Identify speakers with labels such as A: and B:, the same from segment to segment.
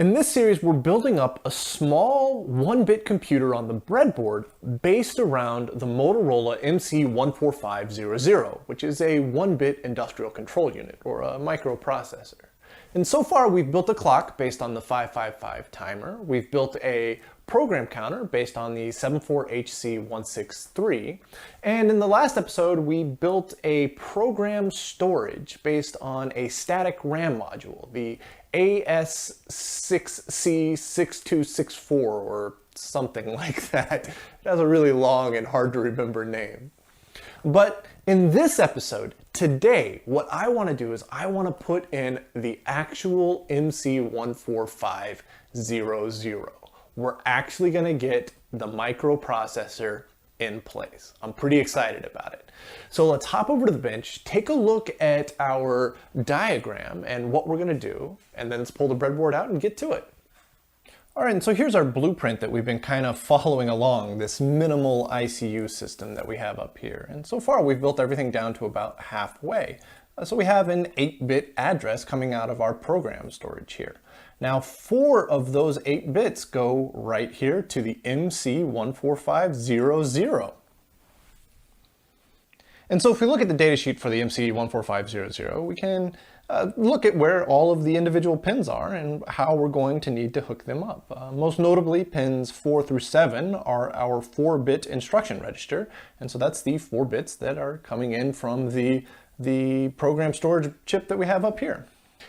A: In this series, we're building up a small 1-bit computer on the breadboard based around the Motorola MC14500, which is a 1-bit industrial control unit, or a microprocessor. And so far, we've built a clock based on the 555 timer. We've built a program counter based on the 74HC163. And in the last episode, we built a program storage based on a static RAM module, the AS6C6264 or something like that. It has a really long and hard to remember name. But in this episode, today, what I want to do is I want to put in the actual MC14500. We're actually going to get the microprocessor in place. I'm pretty excited about it. So let's hop over to the bench, take a look at our diagram and what we're going to do, and then let's pull the breadboard out and get to it. All right, and so here's our blueprint that we've been kind of following along, this minimal ICU system that we have up here. And so far we've built everything down to about halfway. So we have an 8-bit address coming out of our program storage here. Now 4 of those 8 bits go right here to the MC14500. And so if we look at the datasheet for the MC14500, we can look at where all of the individual pins are and how we're going to need to hook them up. Most notably, pins 4 through 7 are our 4-bit instruction register. And so that's the 4 bits that are coming in from the program storage chip that we have up here.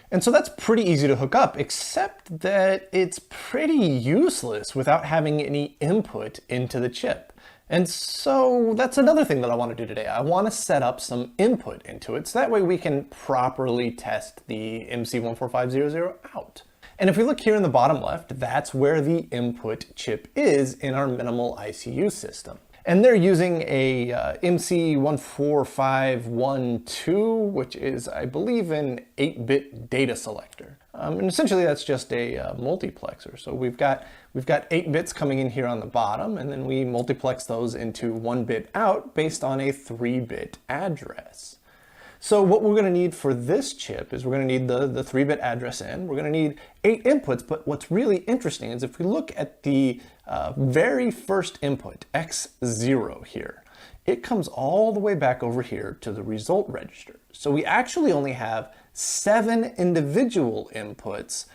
A: And so that's pretty easy to hook up, except that it's pretty useless without having any input into the chip. And so that's another thing that I want to do today. I want to set up some input into it, so that way we can properly test the MC14500 out. And if we look here in the bottom left, that's where the input chip is in our minimal ICU system. And they're using a MC14512, which is, I believe, an 8-bit data selector. And essentially that's just a multiplexer. So we've got 8 bits coming in here on the bottom, and then we multiplex those into 1 bit out based on a 3-bit address. So what we're going to need for this chip is we're going to need the 3-bit address in. We're going to need 8 inputs, but what's really interesting is if we look at the very first input, X0 here, it comes all the way back over here to the result register. So we actually only have 7 individual inputs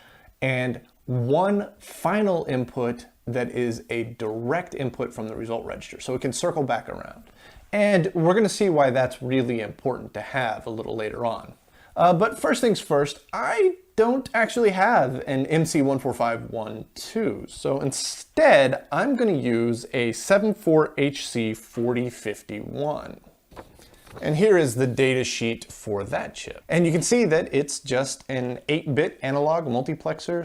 A: and 1 final input that is a direct input from the result register. So it can circle back around. And we're going to see why that's really important to have a little later on. But first things first, I don't actually have an MC14512. So instead, I'm going to use a 74HC4051. And here is the data sheet for that chip. And you can see that it's just an 8-bit analog multiplexer /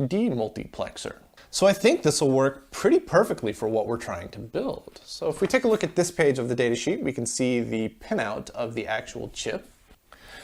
A: demultiplexer. So I think this will work pretty perfectly for what we're trying to build. So if we take a look at this page of the datasheet, we can see the pinout of the actual chip.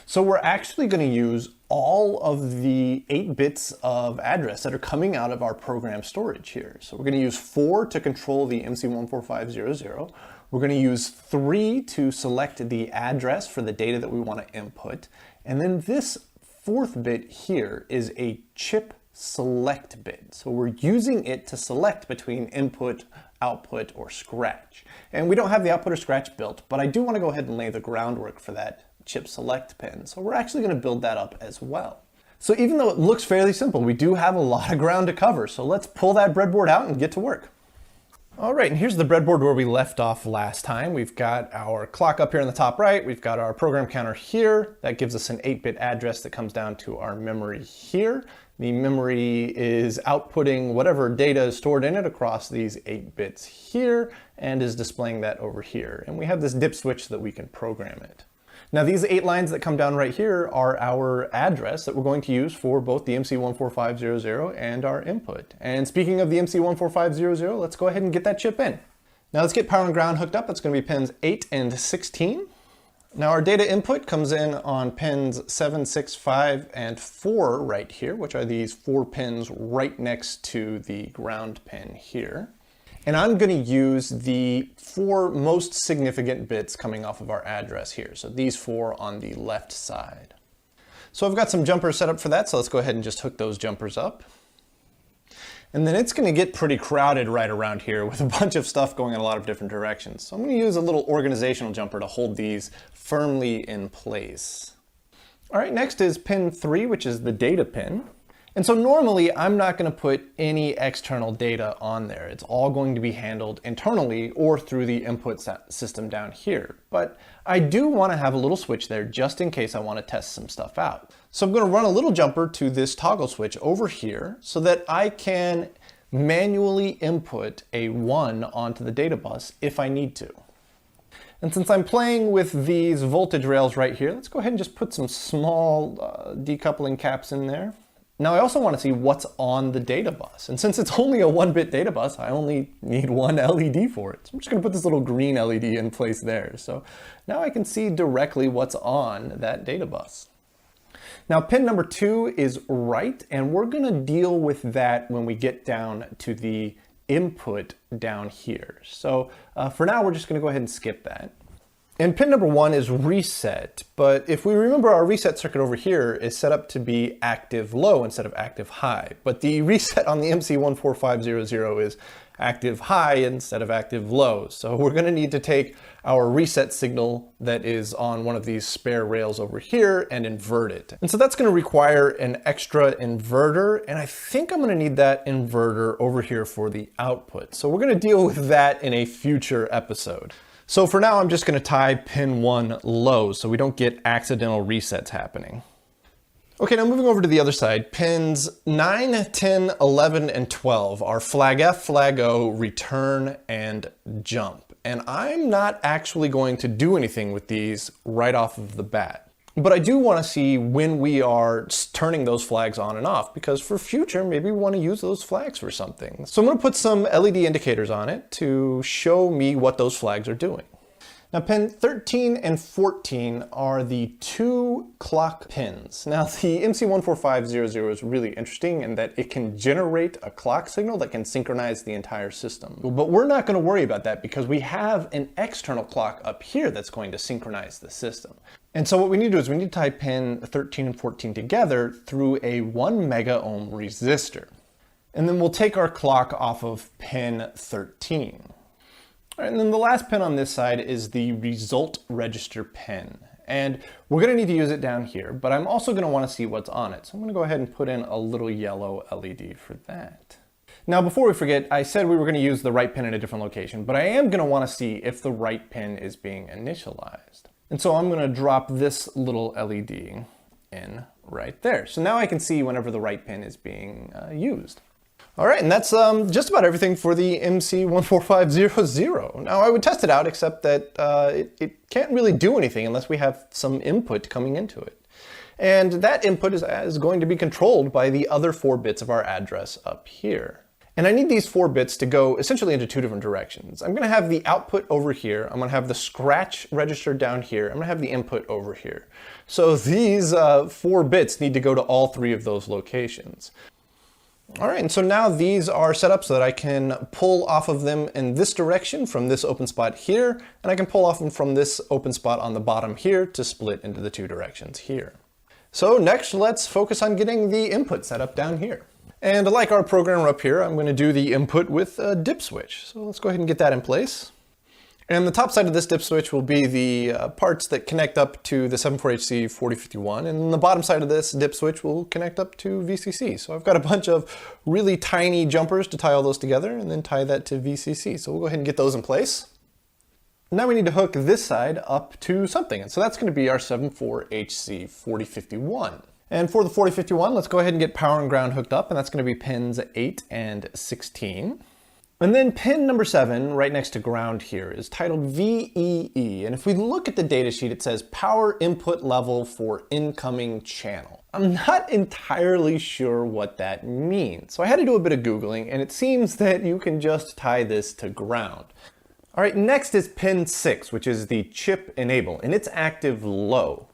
A: So we're actually going to use all of the 8 bits of address that are coming out of our program storage here. So we're going to use 4 to control the MC14500. We're going to use 3 to select the address for the data that we want to input. And then this 4th bit here is a chip select bit. So we're using it to select between input, output, or scratch. And we don't have the output or scratch built, but I do want to go ahead and lay the groundwork for that chip select pin. So we're actually going to build that up as well. So even though it looks fairly simple, we do have a lot of ground to cover. So let's pull that breadboard out and get to work. All right, and here's the breadboard where we left off last time. We've got our clock up here in the top right. We've got our program counter here. That gives us an 8-bit address that comes down to our memory here. The memory is outputting whatever data is stored in it across these 8 bits here and is displaying that over here. And we have this dip switch so that we can program it. Now these 8 lines that come down right here are our address that we're going to use for both the MC14500 and our input. And speaking of the MC14500, let's go ahead and get that chip in. Now let's get power and ground hooked up. That's going to be pins 8 and 16. Now our data input comes in on pins 7, 6, 5, and 4 right here, which are these 4 pins right next to the ground pin here. And I'm going to use the 4 most significant bits coming off of our address here. So these 4 on the left side. So I've got some jumpers set up for that, so let's go ahead and just hook those jumpers up. And then it's going to get pretty crowded right around here with a bunch of stuff going in a lot of different directions. So I'm going to use a little organizational jumper to hold these firmly in place. All right, next is pin 3, which is the data pin. And so normally I'm not going to put any external data on there. It's all going to be handled internally or through the input system down here. But I do want to have a little switch there just in case I want to test some stuff out. So I'm going to run a little jumper to this toggle switch over here so that I can manually input a 1 onto the data bus if I need to. And since I'm playing with these voltage rails right here, let's go ahead and just put some small decoupling caps in there. Now I also want to see what's on the data bus. And since it's only a 1-bit data bus, I only need one LED for it. So I'm just going to put this little green LED in place there. So now I can see directly what's on that data bus. Now pin number 2 is right, and we're going to deal with that when we get down to the input down here. So for now, we're just going to go ahead and skip that. And pin number 1 is reset, but if we remember, our reset circuit over here is set up to be active low instead of active high. But the reset on the MC14500 is active high instead of active low. So we're going to need to take our reset signal that is on one of these spare rails over here and invert it. And so that's going to require an extra inverter, and I think I'm going to need that inverter over here for the output. So we're going to deal with that in a future episode. So for now, I'm just going to tie pin 1 low so we don't get accidental resets happening. Okay, now moving over to the other side, pins 9, 10, 11, and 12 are flag F, flag O, return, and jump. And I'm not actually going to do anything with these right off of the bat. But I do want to see when we are turning those flags on and off, because for future, maybe we want to use those flags for something. So I'm going to put some LED indicators on it to show me what those flags are doing. Now pin 13 and 14 are the 2 clock pins. Now the MC14500 is really interesting in that it can generate a clock signal that can synchronize the entire system. But we're not going to worry about that because we have an external clock up here that's going to synchronize the system. And so what we need to do is we need to tie pin 13 and 14 together through a 1 mega ohm resistor. And then we'll take our clock off of pin 13. All right, and then the last pin on this side is the result register pin. And we're going to need to use it down here, but I'm also going to want to see what's on it. So I'm going to go ahead and put in a little yellow LED for that. Now, before we forget, I said we were going to use the right pin in a different location, but I am going to want to see if the right pin is being initialized. And so I'm going to drop this little LED in right there. So now I can see whenever the right pin is being used. All right, and that's just about everything for the MC14500. Now I would test it out, except that it can't really do anything unless we have some input coming into it. And that input is going to be controlled by the other 4 bits of our address up here. And I need these 4 bits to go essentially into 2 different directions. I'm gonna have the output over here, I'm gonna have the scratch register down here, I'm gonna have the input over here. So these 4 bits need to go to all 3 of those locations. All right, and so now these are set up so that I can pull off of them in this direction from this open spot here, and I can pull off them from this open spot on the bottom here to split into the 2 directions here. So next, let's focus on getting the input set up down here. And like our programmer up here, I'm going to do the input with a dip switch. So let's go ahead and get that in place. And the top side of this dip switch will be the parts that connect up to the 74HC 4051, and the bottom side of this dip switch will connect up to VCC. So I've got a bunch of really tiny jumpers to tie all those together and then tie that to VCC. So we'll go ahead and get those in place. Now we need to hook this side up to something, and so that's going to be our 74HC 4051. And for the 4051, let's go ahead and get power and ground hooked up, and that's going to be pins 8 and 16. And then pin number 7, right next to ground here, is titled VEE. And if we look at the data sheet, it says power input level for incoming channel. I'm not entirely sure what that means. So I had to do a bit of Googling, and it seems that you can just tie this to ground. All right, next is pin 6, which is the chip enable, and it's active low.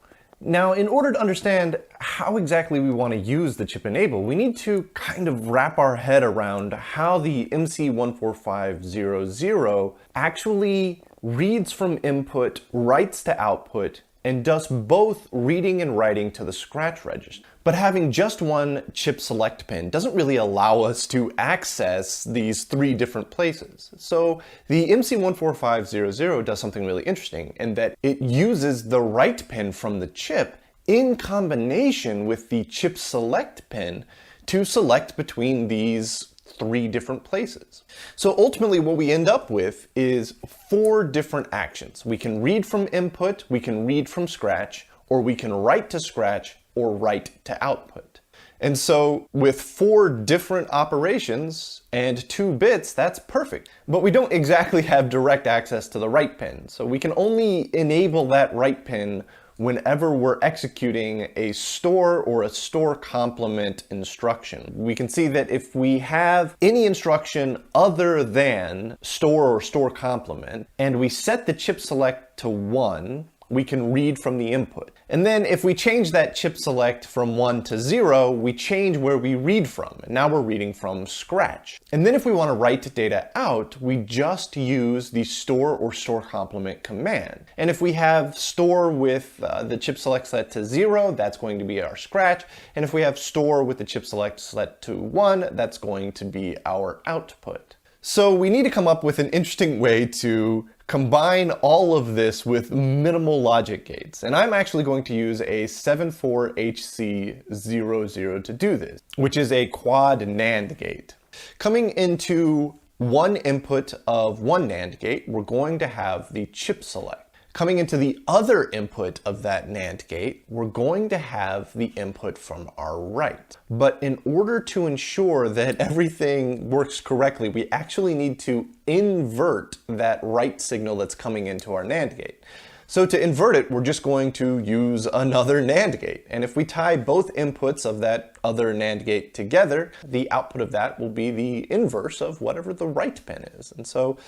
A: Now, in order to understand how exactly we want to use the chip enable, we need to kind of wrap our head around how the MC14500 actually reads from input, writes to output, and does both reading and writing to the scratch register. But having just one chip select pin doesn't really allow us to access these three different places. So the MC14500 does something really interesting in that it uses the write pin from the chip in combination with the chip select pin to select between these three different places. So ultimately what we end up with is 4 different actions. We can read from input, we can read from scratch, or we can write to scratch or write to output. And so with 4 different operations and 2 bits, that's perfect. But we don't exactly have direct access to the write pin. So we can only enable that write pin whenever we're executing a store or a store complement instruction. We can see that if we have any instruction other than store or store complement, and we set the chip select to 1, we can read from the input. And then if we change that chip select from 1 to 0, we change where we read from. And now we're reading from scratch. And then if we want to write data out, we just use the store or store complement command. And if we have store with the chip select set to 0, that's going to be our scratch. And if we have store with the chip select set to 1, that's going to be our output. So we need to come up with an interesting way to combine all of this with minimal logic gates. And I'm actually going to use a 74HC00 to do this, which is a quad NAND gate. Coming into one input of one NAND gate, we're going to have the chip select. Coming into the other input of that NAND gate, we're going to have the input from our write. But in order to ensure that everything works correctly, we actually need to invert that write signal that's coming into our NAND gate. So to invert it, we're just going to use another NAND gate. And if we tie both inputs of that other NAND gate together, the output of that will be the inverse of whatever the write pin is. And so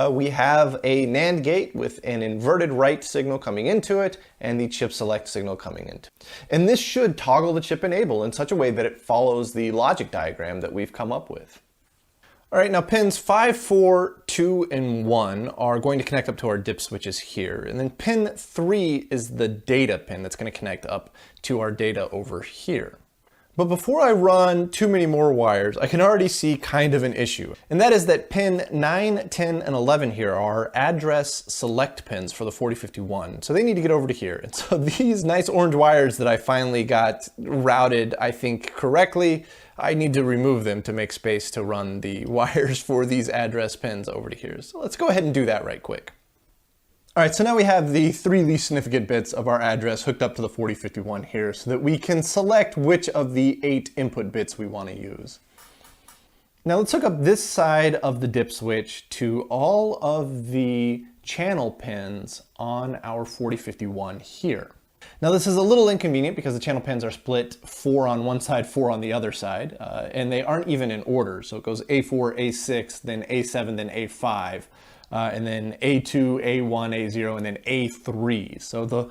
A: we have a NAND gate with an inverted write signal coming into it and the chip select signal coming into it. And this should toggle the chip enable in such a way that it follows the logic diagram that we've come up with. All right, now pins 5, 4, 2, and 1 are going to connect up to our dip switches here. And then pin 3 is the data pin that's going to connect up to our data over here. But before I run too many more wires, I can already see kind of an issue. And that is that pin 9, 10, and 11 here are address select pins for the 4051. So they need to get over to here. And so these nice orange wires that I finally got routed, I think, correctly, I need to remove them to make space to run the wires for these address pins over to here. So let's go ahead and do that right quick. All right, so now we have the 3 least significant bits of our address hooked up to the 4051 here so that we can select which of the 8 input bits we want to use. Now let's hook up this side of the dip switch to all of the channel pins on our 4051 here. Now this is a little inconvenient because the channel pins are split 4 on one side, 4 on the other side, and they aren't even in order. So it goes A4, A6, then A7, then A5, and then A2, A1, A0, and then A3. So the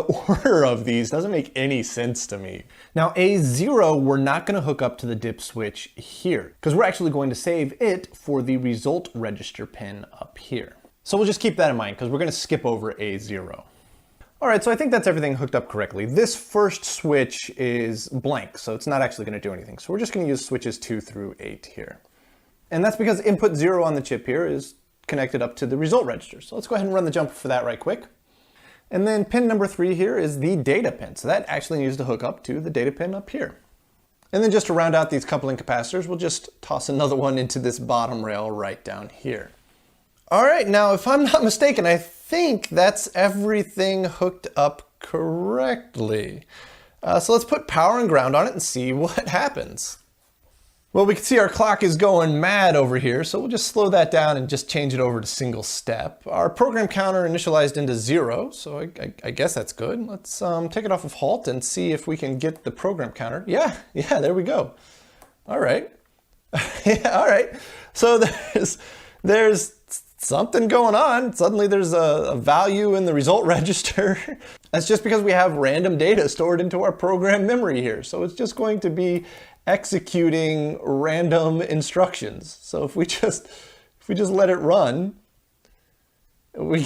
A: order of these doesn't make any sense to me. Now A0, we're not going to hook up to the dip switch here because we're actually going to save it for the result register pin up here. So we'll just keep that in mind because we're going to skip over A0. All right, so I think that's everything hooked up correctly. This first switch is blank, so it's not actually going to do anything. So we're just going to use switches 2 through 8 here. And that's because input 0 on the chip here is connected up to the result register. So let's go ahead and run the jumper for that right quick. And then pin number 3 here is the data pin. So that actually needs to hook up to the data pin up here. And then just to round out these coupling capacitors, we'll just toss another one into this bottom rail right down here. All right, now if I'm not mistaken, I think that's everything hooked up correctly. So let's put power and ground on it and see what happens. Well, we can see our clock is going mad over here, so we'll just slow that down and just change it over to single step. Our program counter initialized into 0, so I guess that's good. Let's take it off of halt and see if we can get the program counter. Yeah, there we go. All right. Yeah, all right. So there's something going on. Suddenly there's a value in the result register. That's just because we have random data stored into our program memory here. So it's just going to be executing random instructions. So if we just let it run, we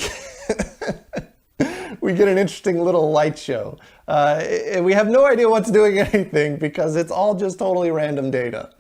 A: we get an interesting little light show. We have no idea what's doing anything because it's all just totally random data.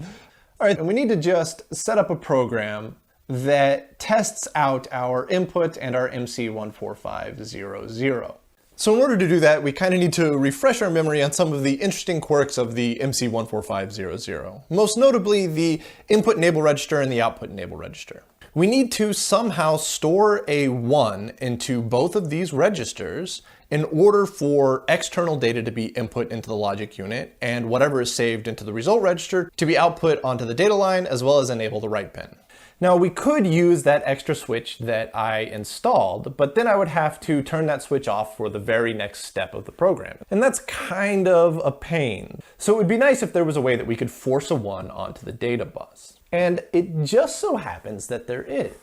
A: All right, and we need to just set up a program that tests out our input and our MC14500. So in order to do that, we kind of need to refresh our memory on some of the interesting quirks of the MC14500. Most notably, the input enable register and the output enable register. We need to somehow store a 1 into both of these registers in order for external data to be input into the logic unit and whatever is saved into the result register to be output onto the data line as well as enable the write pin. Now we could use that extra switch that I installed, but then I would have to turn that switch off for the very next step of the program. And that's kind of a pain. So it would be nice if there was a way that we could force a 1 onto the data bus. And it just so happens that there is.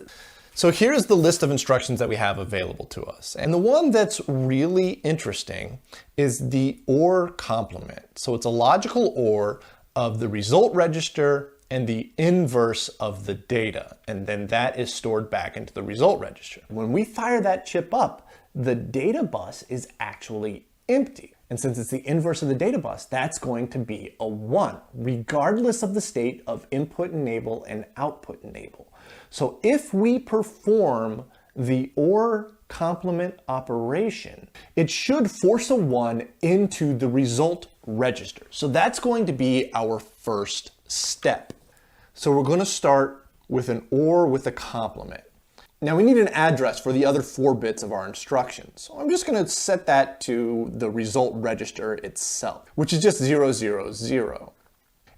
A: So here's the list of instructions that we have available to us. And the one that's really interesting is the OR complement. So it's a logical OR of the result register and the inverse of the data, and then that is stored back into the result register. When we fire that chip up, the data bus is actually empty. And since it's the inverse of the data bus, that's going to be a 1, regardless of the state of input enable and output enable. So if we perform the OR complement operation, it should force a 1 into the result register. So that's going to be our first step. So we're going to start with an OR with a complement. Now we need an address for the other 4 bits of our instructions. So I'm just going to set that to the result register itself, which is just 000.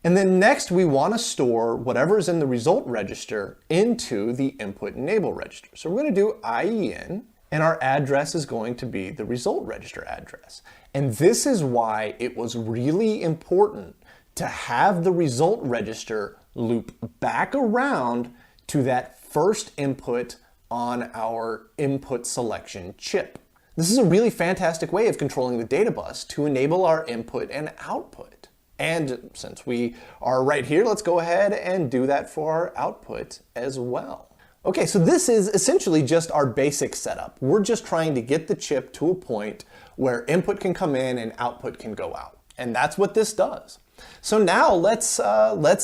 A: And then next we want to store whatever is in the result register into the input enable register. So we're going to do IEN, and our address is going to be the result register address. And this is why it was really important to have the result register loop back around to that first input on our input selection chip. This is a really fantastic way of controlling the data bus to enable our input and output. And since we are right here, let's go ahead and do that for our output as well. Okay, so this is essentially just our basic setup. We're just trying to get the chip to a point where input can come in and output can go out. And that's what this does. So now let's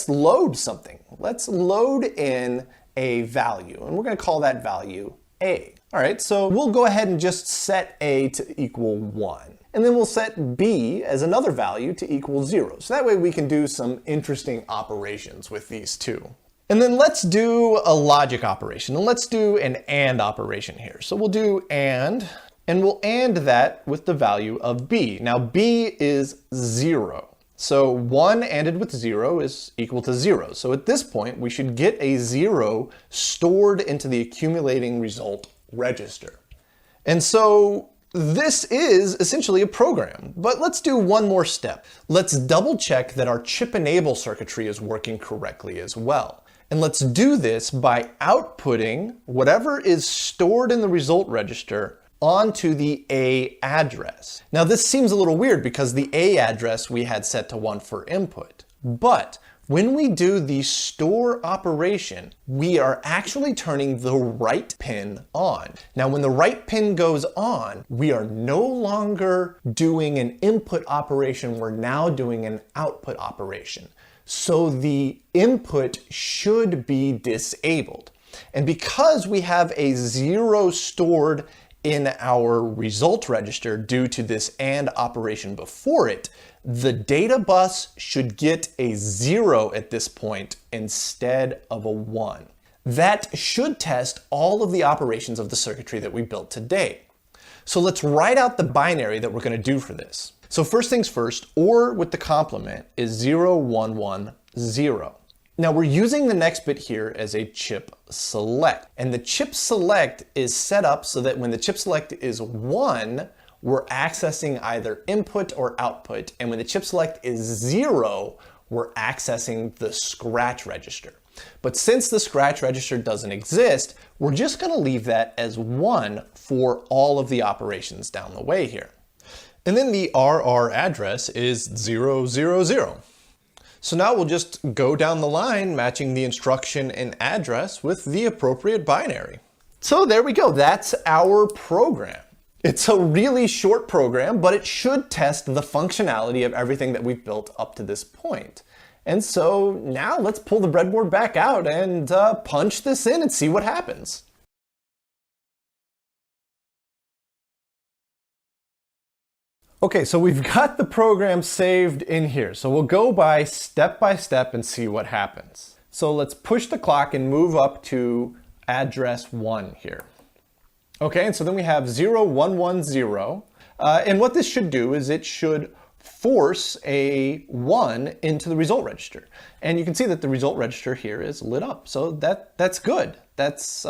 A: load something. Let's load in a value, and we're going to call that value A. All right, so we'll go ahead and just set A to equal 1. And then we'll set B as another value to equal 0. So that way we can do some interesting operations with these two. And then let's do a logic operation, and let's do an AND operation here. So we'll do AND, and we'll AND that with the value of B. Now B is 0. So 1 ANDed with 0 is equal to 0. So at this point, we should get a 0 stored into the accumulating result register. And so this is essentially a program, but let's do one more step. Let's double check that our chip enable circuitry is working correctly as well. And let's do this by outputting whatever is stored in the result register onto the A address. Now this seems a little weird because the A address we had set to 1 for input, but when we do the store operation, we are actually turning the write pin on. Now when the write pin goes on, we are no longer doing an input operation, we're now doing an output operation. So the input should be disabled. And because we have a 0 stored in our result register due to this AND operation before it, the data bus should get a 0 at this point instead of a 1. That should test all of the operations of the circuitry that we built today. So let's write out the binary that we're going to do for this. So first things first, OR with the complement is 0110. Now we're using the next bit here as a chip select, and the chip select is set up so that when the chip select is 1, we're accessing either input or output, and when the chip select is 0, we're accessing the scratch register. But since the scratch register doesn't exist, we're just going to leave that as 1 for all of the operations down the way here. And then the RR address is 000. So now we'll just go down the line matching the instruction and address with the appropriate binary. So there we go, that's our program. It's a really short program, but it should test the functionality of everything that we've built up to this point. And so now let's pull the breadboard back out and punch this in and see what happens. Okay, so we've got the program saved in here. So we'll go by step and see what happens. So let's push the clock and move up to address 1 here. Okay, and so then we have 0110. And what this should do is it should force a 1 into the result register. And you can see that the result register here is lit up. So that's good. That's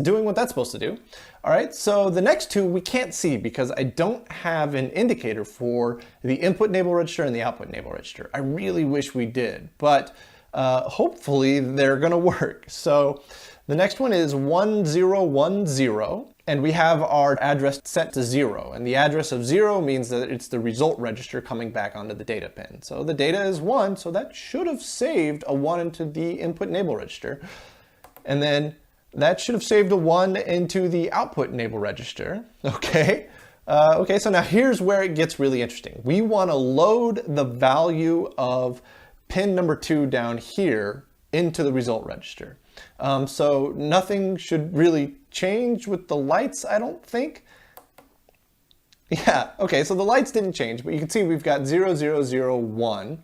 A: doing what that's supposed to do. All right, so the next two we can't see because I don't have an indicator for the input enable register and the output enable register. I really wish we did, but hopefully they're gonna work. So the next one is 1010, and we have our address set to 0. And the address of 0 means that it's the result register coming back onto the data pin. So the data is 1, so that should have saved a 1 into the input enable register. And then that should have saved a 1 into the output enable register. Okay. Okay, so now here's where it gets really interesting. We want to load the value of pin number 2 down here into the result register. So nothing should really change with the lights, I don't think. Yeah, okay, so the lights didn't change, but you can see we've got 0001.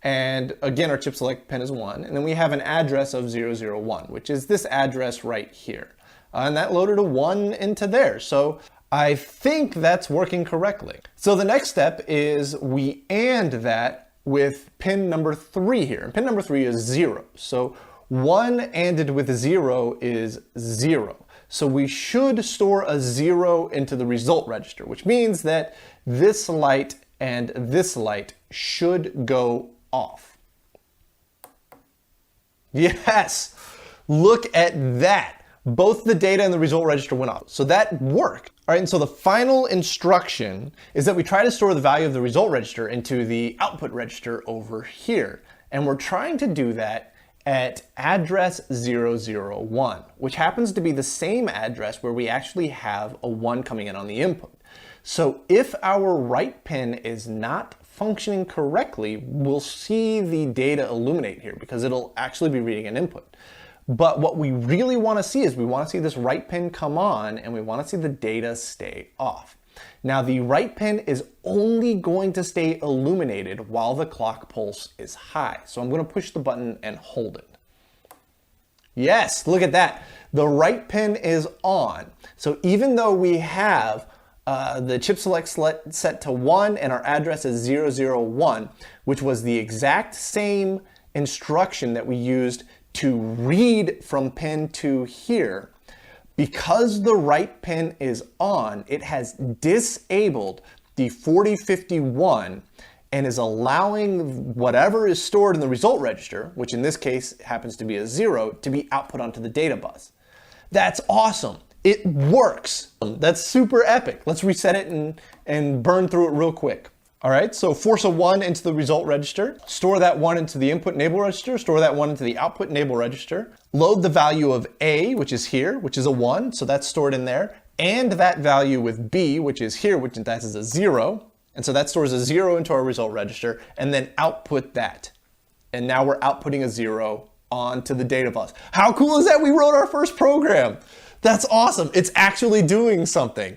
A: And again, our chip select pin is 1. And then we have an address of 001, which is this address right here. And that loaded a 1 into there. So I think that's working correctly. So the next step is we AND that with pin number 3 here. And pin number 3 is 0. So 1 ANDed with 0 is 0. So we should store a 0 into the result register, which means that this light and this light should go off. Yes, look at that. Both the data and the result register went off. So that worked. All right, and so the final instruction is that we try to store the value of the result register into the output register over here. And we're trying to do that at address 001, which happens to be the same address where we actually have a 1 coming in on the input. So if our right pin is not functioning correctly, we'll see the data illuminate here because it'll actually be reading an input. But what we really want to see is we want to see this right pin come on and we want to see the data stay off. Now the right pin is only going to stay illuminated while the clock pulse is high. So I'm going to push the button and hold it. Yes, look at that. The right pin is on. So even though we have the chip select set to 1 and our address is 001, which was the exact same instruction that we used to read from pin 2 here, because the right pin is on, it has disabled the 4051 and is allowing whatever is stored in the result register, which in this case happens to be a 0, to be output onto the data bus. That's awesome. It works. That's super epic. Let's reset it and burn through it real quick. All right, so force a 1 into the result register, store that 1 into the input enable register, store that 1 into the output enable register, load the value of A, which is here, which is a 1, so that's stored in there, and that value with B, which is here, which that is a 0, and so that stores a 0 into our result register, and then output that. And now we're outputting a 0 onto the data bus. How cool is that? We wrote our first program. That's awesome. It's actually doing something.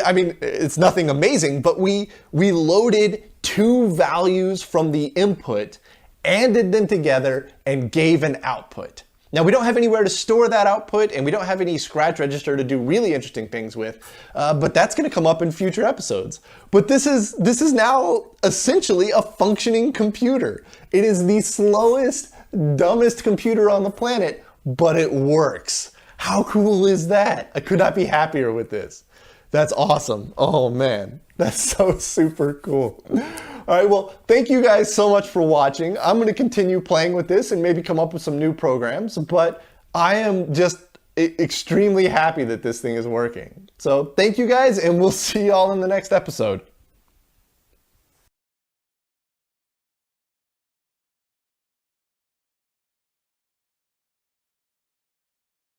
A: I mean, it's nothing amazing, but we loaded 2 values from the input, ANDed them together, and gave an output. Now, we don't have anywhere to store that output, and we don't have any scratch register to do really interesting things with, but that's going to come up in future episodes. But this is now essentially a functioning computer. It is the slowest, dumbest computer on the planet, but it works. How cool is that? I could not be happier with this. That's awesome. Oh man, that's so super cool. All right, well, thank you guys so much for watching. I'm going to continue playing with this and maybe come up with some new programs, but I am just extremely happy that this thing is working. So thank you guys, and we'll see y'all in the next episode.